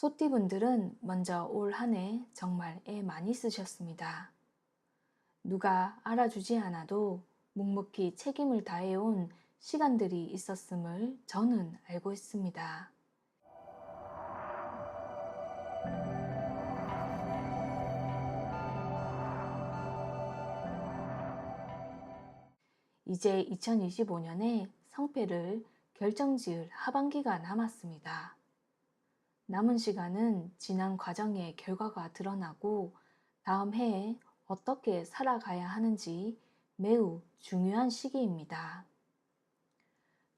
소띠분들은 먼저 올 한 해 정말 애 많이 쓰셨습니다. 누가 알아주지 않아도 묵묵히 책임을 다해온 시간들이 있었음을 저는 알고 있습니다. 이제 2025년에 성패를 결정지을 하반기가 남았습니다. 남은 시간은 지난 과정의 결과가 드러나고 다음 해에 어떻게 살아가야 하는지 매우 중요한 시기입니다.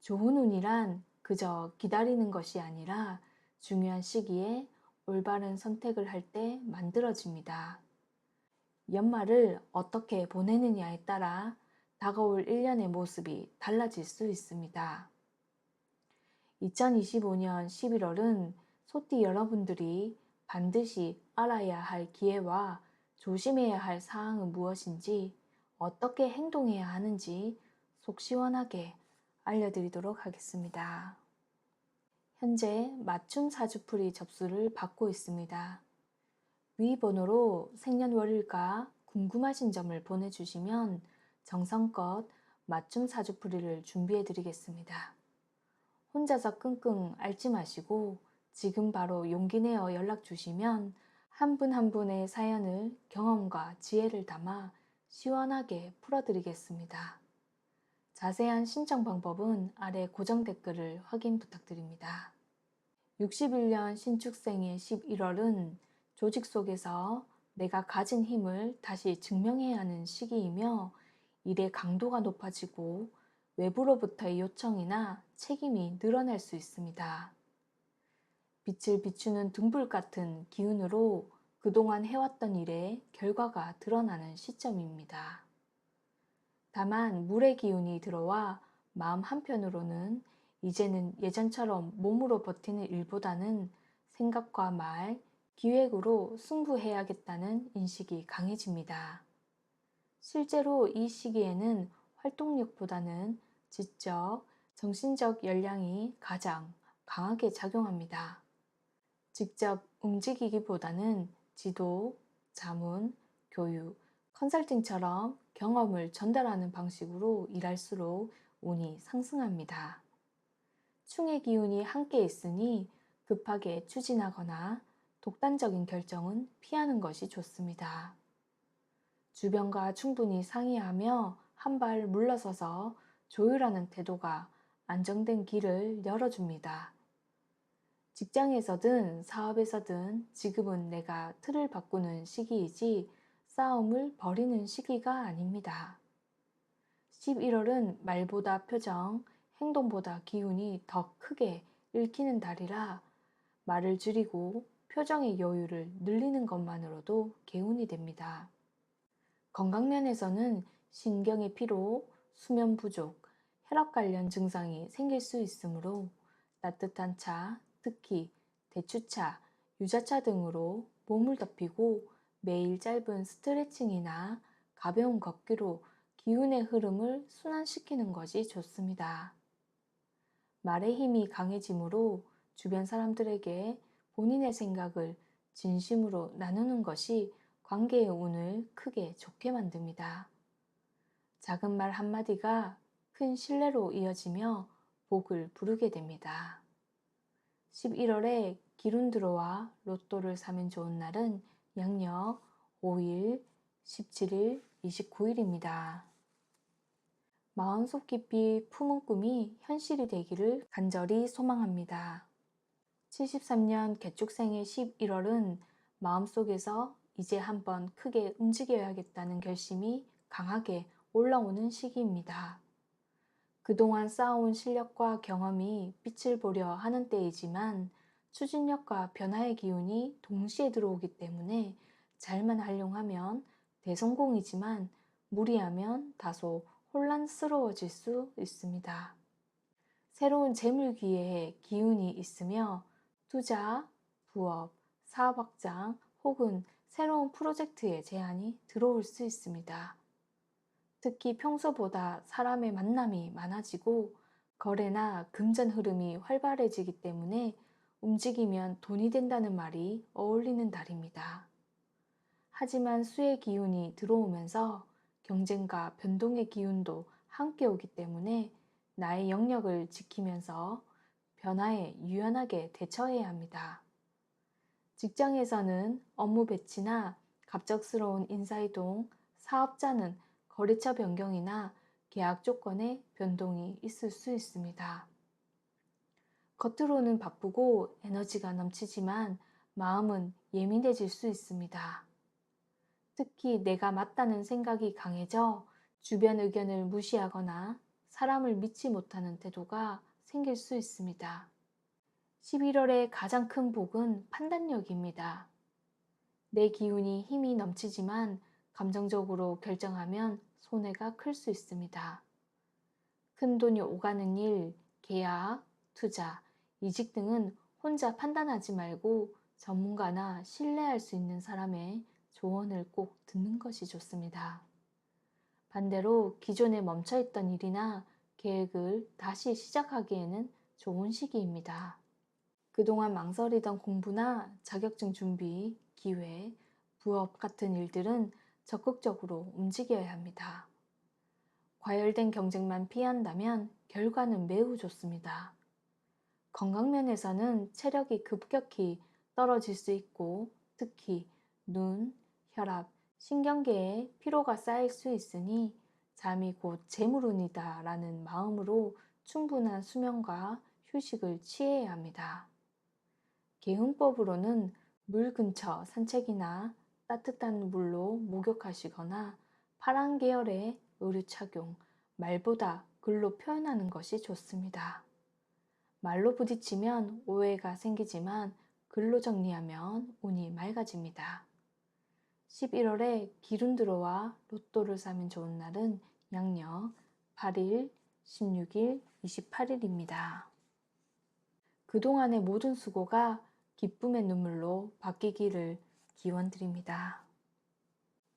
좋은 운이란 그저 기다리는 것이 아니라 중요한 시기에 올바른 선택을 할 때 만들어집니다. 연말을 어떻게 보내느냐에 따라 다가올 1년의 모습이 달라질 수 있습니다. 2025년 11월은 소띠 여러분들이 반드시 알아야 할 기회와 조심해야 할 사항은 무엇인지, 어떻게 행동해야 하는지 속 시원하게 알려드리도록 하겠습니다. 현재 맞춤 사주풀이 접수를 받고 있습니다. 위 번호로 생년월일과 궁금하신 점을 보내주시면 정성껏 맞춤 사주풀이를 준비해 드리겠습니다. 혼자서 끙끙 앓지 마시고 지금 바로 용기 내어 연락 주시면 한 분 한 분의 사연을 경험과 지혜를 담아 시원하게 풀어드리겠습니다. 자세한 신청 방법은 아래 고정 댓글을 확인 부탁드립니다. 61년 신축생의 11월은 조직 속에서 내가 가진 힘을 다시 증명해야 하는 시기이며 일의 강도가 높아지고 외부로부터의 요청이나 책임이 늘어날 수 있습니다. 빛을 비추는 등불 같은 기운으로 그동안 해왔던 일의 결과가 드러나는 시점입니다. 다만 물의 기운이 들어와 마음 한편으로는 이제는 예전처럼 몸으로 버티는 일보다는 생각과 말, 기획으로 승부해야겠다는 인식이 강해집니다. 실제로 이 시기에는 활동력보다는 지적, 정신적 역량이 가장 강하게 작용합니다. 직접 움직이기보다는 지도, 자문, 교육, 컨설팅처럼 경험을 전달하는 방식으로 일할수록 운이 상승합니다. 충의 기운이 함께 있으니 급하게 추진하거나 독단적인 결정은 피하는 것이 좋습니다. 주변과 충분히 상의하며 한 발 물러서서 조율하는 태도가 안정된 길을 열어줍니다. 직장에서든 사업에서든 지금은 내가 틀을 바꾸는 시기이지 싸움을 벌이는 시기가 아닙니다. 11월은 말보다 표정, 행동보다 기운이 더 크게 읽히는 달이라 말을 줄이고 표정의 여유를 늘리는 것만으로도 개운이 됩니다. 건강면에서는 신경의 피로, 수면 부족, 혈압 관련 증상이 생길 수 있으므로 따뜻한 차, 특히 대추차, 유자차 등으로 몸을 덮이고 매일 짧은 스트레칭이나 가벼운 걷기로 기운의 흐름을 순환시키는 것이 좋습니다. 말의 힘이 강해지므로 주변 사람들에게 본인의 생각을 진심으로 나누는 것이 관계의 운을 크게 좋게 만듭니다. 작은 말 한마디가 큰 신뢰로 이어지며 복을 부르게 됩니다. 11월에 기운 들어와 로또를 사면 좋은 날은 양력 5일, 17일, 29일입니다. 마음속 깊이 품은 꿈이 현실이 되기를 간절히 소망합니다. 73년 개축생의 11월은 마음속에서 이제 한번 크게 움직여야겠다는 결심이 강하게 올라오는 시기입니다. 그동안 쌓아온 실력과 경험이 빛을 보려 하는 때이지만 추진력과 변화의 기운이 동시에 들어오기 때문에 잘만 활용하면 대성공이지만 무리하면 다소 혼란스러워질 수 있습니다. 새로운 재물 기회에 기운이 있으며 투자, 부업, 사업 확장 혹은 새로운 프로젝트의 제안이 들어올 수 있습니다. 특히 평소보다 사람의 만남이 많아지고 거래나 금전 흐름이 활발해지기 때문에 움직이면 돈이 된다는 말이 어울리는 달입니다. 하지만 수의 기운이 들어오면서 경쟁과 변동의 기운도 함께 오기 때문에 나의 영역을 지키면서 변화에 유연하게 대처해야 합니다. 직장에서는 업무 배치나 갑작스러운 인사이동, 사업자는 거래처 변경이나 계약 조건의 변동이 있을 수 있습니다. 겉으로는 바쁘고 에너지가 넘치지만 마음은 예민해질 수 있습니다. 특히 내가 맞다는 생각이 강해져 주변 의견을 무시하거나 사람을 믿지 못하는 태도가 생길 수 있습니다. 11월의 가장 큰 복은 판단력입니다. 내 기운이 힘이 넘치지만 감정적으로 결정하면 손해가 클 수 있습니다. 큰 돈이 오가는 일, 계약, 투자, 이직 등은 혼자 판단하지 말고 전문가나 신뢰할 수 있는 사람의 조언을 꼭 듣는 것이 좋습니다. 반대로 기존에 멈춰있던 일이나 계획을 다시 시작하기에는 좋은 시기입니다. 그동안 망설이던 공부나 자격증 준비, 기회, 부업 같은 일들은 적극적으로 움직여야 합니다. 과열된 경쟁만 피한다면 결과는 매우 좋습니다. 건강면에서는 체력이 급격히 떨어질 수 있고 특히 눈, 혈압, 신경계에 피로가 쌓일 수 있으니 잠이 곧 재물운이다 라는 마음으로 충분한 수면과 휴식을 취해야 합니다. 개운법으로는 물 근처 산책이나 따뜻한 물로 목욕하시거나 파란 계열의 의류 착용, 말보다 글로 표현하는 것이 좋습니다. 말로 부딪히면 오해가 생기지만 글로 정리하면 운이 맑아집니다. 11월에 기운 들어와 로또를 사면 좋은 날은 양력 8일, 16일, 28일입니다. 그동안의 모든 수고가 기쁨의 눈물로 바뀌기를 기원드립니다.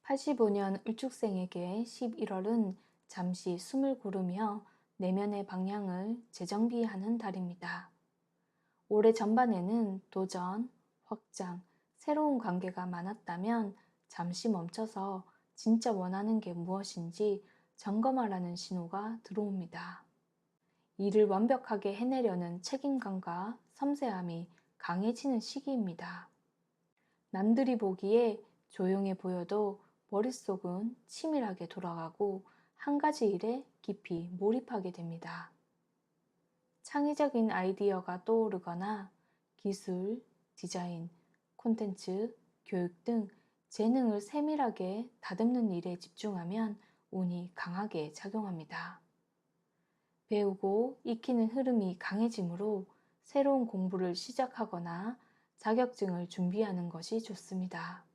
85년 을축생에게 11월은 잠시 숨을 고르며 내면의 방향을 재정비하는 달입니다. 올해 전반에는 도전, 확장, 새로운 관계가 많았다면 잠시 멈춰서 진짜 원하는 게 무엇인지 점검하라는 신호가 들어옵니다. 일을 완벽하게 해내려는 책임감과 섬세함이 강해지는 시기입니다. 남들이 보기에 조용해 보여도 머릿속은 치밀하게 돌아가고 한 가지 일에 깊이 몰입하게 됩니다. 창의적인 아이디어가 떠오르거나 기술, 디자인, 콘텐츠, 교육 등 재능을 세밀하게 다듬는 일에 집중하면 운이 강하게 작용합니다. 배우고 익히는 흐름이 강해지므로 새로운 공부를 시작하거나 자격증을 준비하는 것이 좋습니다.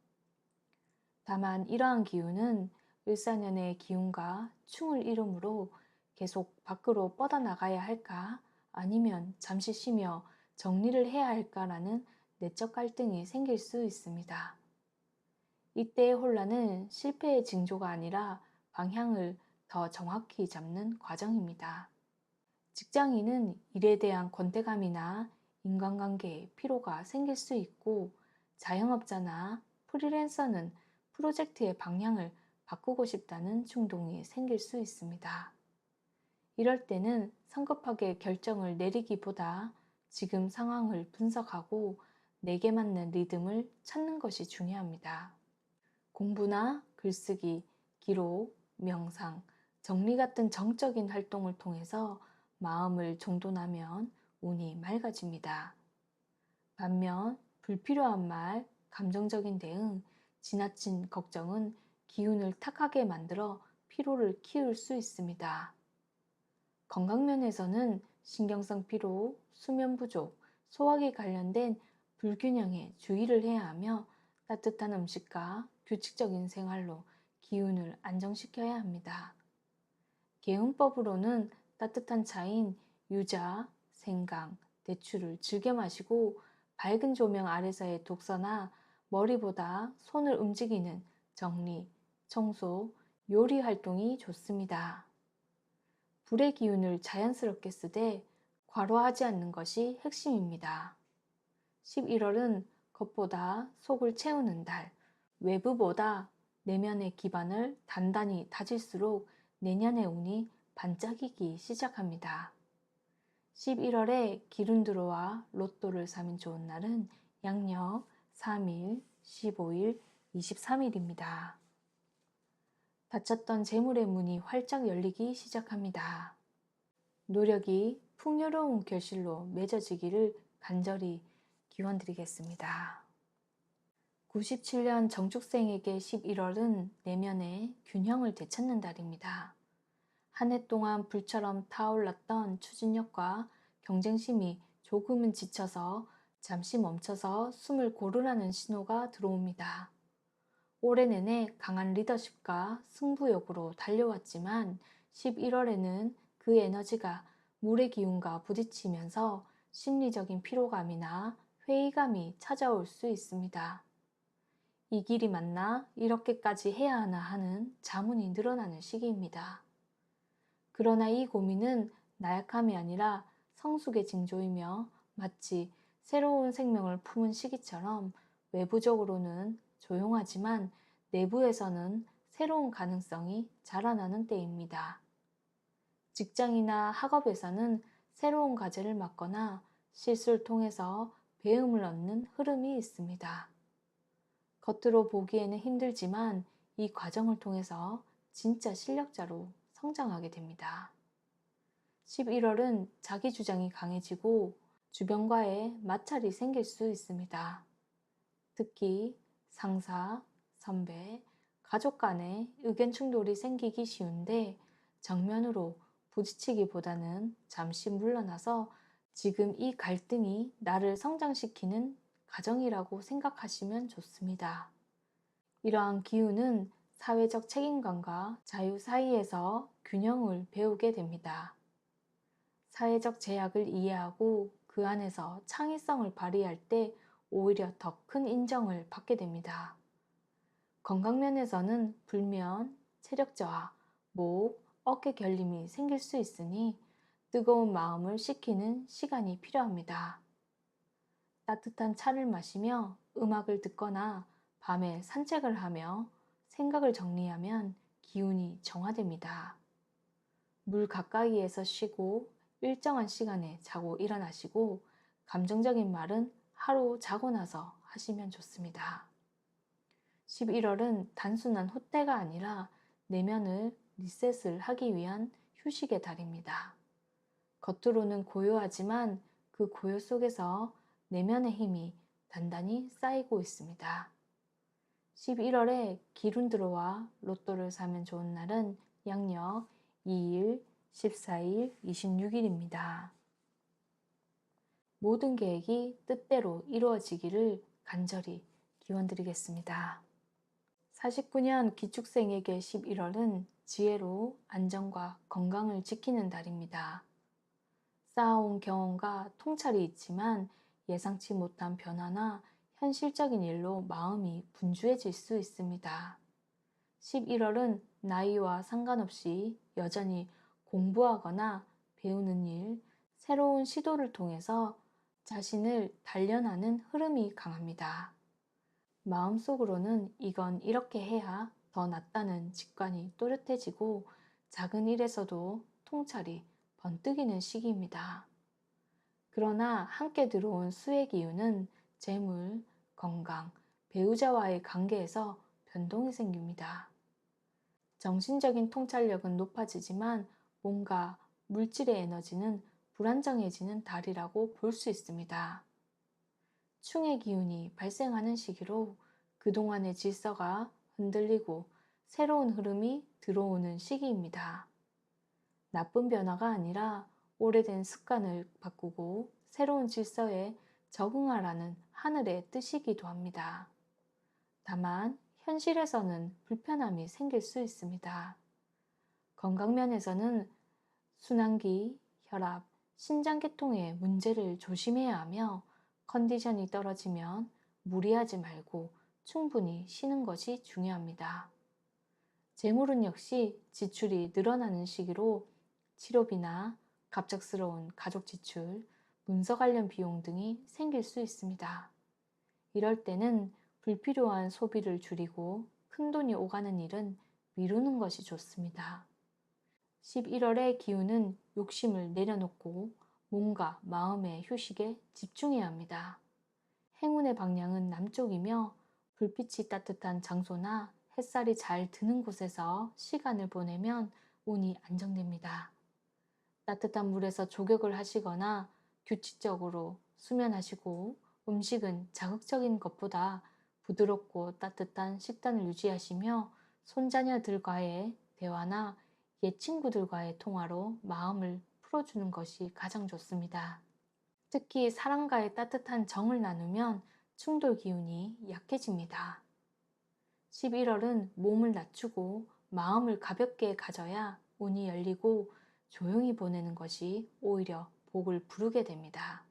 다만 이러한 기운은 을사년의 기운과 충을 이루므로 계속 밖으로 뻗어나가야 할까 아니면 잠시 쉬며 정리를 해야 할까라는 내적 갈등이 생길 수 있습니다. 이때의 혼란은 실패의 징조가 아니라 방향을 더 정확히 잡는 과정입니다. 직장인은 일에 대한 권태감이나 인간관계에 피로가 생길 수 있고 자영업자나 프리랜서는 프로젝트의 방향을 바꾸고 싶다는 충동이 생길 수 있습니다. 이럴 때는 성급하게 결정을 내리기보다 지금 상황을 분석하고 내게 맞는 리듬을 찾는 것이 중요합니다. 공부나 글쓰기, 기록, 명상, 정리 같은 정적인 활동을 통해서 마음을 정돈하면 운이 맑아집니다. 반면 불필요한 말, 감정적인 대응, 지나친 걱정은 기운을 탁하게 만들어 피로를 키울 수 있습니다. 건강면에서는 신경성 피로, 수면 부족, 소화기 관련된 불균형에 주의를 해야 하며 따뜻한 음식과 규칙적인 생활로 기운을 안정시켜야 합니다. 개운법으로는 따뜻한 차인 유자, 생강, 대추를 즐겨 마시고 밝은 조명 아래서의 독서나 머리보다 손을 움직이는 정리, 청소, 요리 활동이 좋습니다. 불의 기운을 자연스럽게 쓰되 과로하지 않는 것이 핵심입니다. 11월은 겉보다 속을 채우는 달, 외부보다 내면의 기반을 단단히 다질수록 내년의 운이 반짝이기 시작합니다. 11월에 기운 들어와 로또를 사면 좋은 날은 양력 3일, 15일, 23일입니다. 닫혔던 재물의 문이 활짝 열리기 시작합니다. 노력이 풍요로운 결실로 맺어지기를 간절히 기원드리겠습니다. 97년 정축생에게 11월은 내면의 균형을 되찾는 달입니다. 한 해 동안 불처럼 타올랐던 추진력과 경쟁심이 조금은 지쳐서 잠시 멈춰서 숨을 고르라는 신호가 들어옵니다. 올해 내내 강한 리더십과 승부욕으로 달려왔지만 11월에는 그 에너지가 물의 기운과 부딪히면서 심리적인 피로감이나 회의감이 찾아올 수 있습니다. 이 길이 맞나? 이렇게까지 해야 하나 하는 자문이 늘어나는 시기입니다. 그러나 이 고민은 나약함이 아니라 성숙의 징조이며 마치 새로운 생명을 품은 시기처럼 외부적으로는 조용하지만 내부에서는 새로운 가능성이 자라나는 때입니다. 직장이나 학업에서는 새로운 과제를 맡거나 실수를 통해서 배움을 얻는 흐름이 있습니다. 겉으로 보기에는 힘들지만 이 과정을 통해서 진짜 실력자로 성장하게 됩니다. 11월은 자기 주장이 강해지고 주변과의 마찰이 생길 수 있습니다. 특히 상사, 선배, 가족 간의 의견 충돌이 생기기 쉬운데 정면으로 부딪히기보다는 잠시 물러나서 지금 이 갈등이 나를 성장시키는 과정이라고 생각하시면 좋습니다. 이러한 기운은 사회적 책임감과 자유 사이에서 균형을 배우게 됩니다. 사회적 제약을 이해하고 그 안에서 창의성을 발휘할 때 오히려 더 큰 인정을 받게 됩니다. 건강면에서는 불면, 체력 저하, 목, 어깨 결림이 생길 수 있으니 뜨거운 마음을 식히는 시간이 필요합니다. 따뜻한 차를 마시며 음악을 듣거나 밤에 산책을 하며 생각을 정리하면 기운이 정화됩니다. 물 가까이에서 쉬고 일정한 시간에 자고 일어나시고 감정적인 말은 하루 자고 나서 하시면 좋습니다. 11월은 단순한 후퇴가 아니라 내면을 리셋을 하기 위한 휴식의 달입니다. 겉으로는 고요하지만 그 고요 속에서 내면의 힘이 단단히 쌓이고 있습니다. 11월에 기운 들어와 로또를 사면 좋은 날은 양력 2일, 14일, 26일입니다. 모든 계획이 뜻대로 이루어지기를 간절히 기원드리겠습니다. 49년 기축생에게 11월은 지혜로 안정과 건강을 지키는 달입니다. 쌓아온 경험과 통찰이 있지만 예상치 못한 변화나 현실적인 일로 마음이 분주해질 수 있습니다. 11월은 나이와 상관없이 여전히 공부하거나 배우는 일, 새로운 시도를 통해서 자신을 단련하는 흐름이 강합니다. 마음속으로는 이건 이렇게 해야 더 낫다는 직관이 또렷해지고 작은 일에서도 통찰이 번뜩이는 시기입니다. 그러나 함께 들어온 수의 기운은 재물, 건강, 배우자와의 관계에서 변동이 생깁니다. 정신적인 통찰력은 높아지지만 몸과 물질의 에너지는 불안정해지는 달이라고 볼 수 있습니다. 충의 기운이 발생하는 시기로 그동안의 질서가 흔들리고 새로운 흐름이 들어오는 시기입니다. 나쁜 변화가 아니라 오래된 습관을 바꾸고 새로운 질서에 적응하라는 하늘의 뜻이기도 합니다. 다만 현실에서는 불편함이 생길 수 있습니다. 건강면에서는 순환기, 혈압, 신장계통의 문제를 조심해야 하며 컨디션이 떨어지면 무리하지 말고 충분히 쉬는 것이 중요합니다. 재물은 역시 지출이 늘어나는 시기로 치료비나 갑작스러운 가족 지출, 문서 관련 비용 등이 생길 수 있습니다. 이럴 때는 불필요한 소비를 줄이고 큰돈이 오가는 일은 미루는 것이 좋습니다. 11월의 기운은 욕심을 내려놓고 몸과 마음의 휴식에 집중해야 합니다. 행운의 방향은 남쪽이며 불빛이 따뜻한 장소나 햇살이 잘 드는 곳에서 시간을 보내면 운이 안정됩니다. 따뜻한 물에서 조격을 하시거나 규칙적으로 수면하시고 음식은 자극적인 것보다 부드럽고 따뜻한 식단을 유지하시며 손자녀들과의 대화나 옛 친구들과의 통화로 마음을 풀어주는 것이 가장 좋습니다. 특히 사람과의 따뜻한 정을 나누면 충돌 기운이 약해집니다. 11월은 몸을 낮추고 마음을 가볍게 가져야 운이 열리고 조용히 보내는 것이 오히려 복을 부르게 됩니다.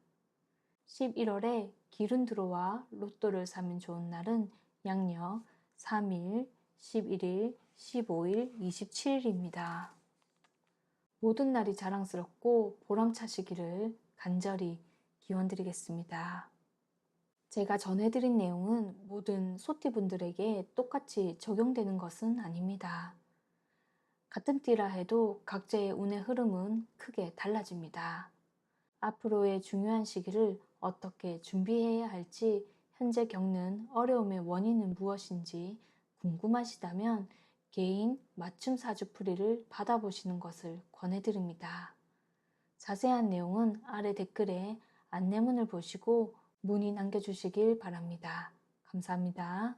11월에 기운 들어와 로또를 사면 좋은 날은 양력 3일, 11일, 15일, 27일입니다. 모든 날이 자랑스럽고 보람차시기를 간절히 기원드리겠습니다. 제가 전해드린 내용은 모든 소띠분들에게 똑같이 적용되는 것은 아닙니다. 같은 띠라 해도 각자의 운의 흐름은 크게 달라집니다. 앞으로의 중요한 시기를 어떻게 준비해야 할지, 현재 겪는 어려움의 원인은 무엇인지 궁금하시다면 개인 맞춤 사주풀이를 받아보시는 것을 권해드립니다. 자세한 내용은 아래 댓글에 안내문을 보시고 문의 남겨주시길 바랍니다. 감사합니다.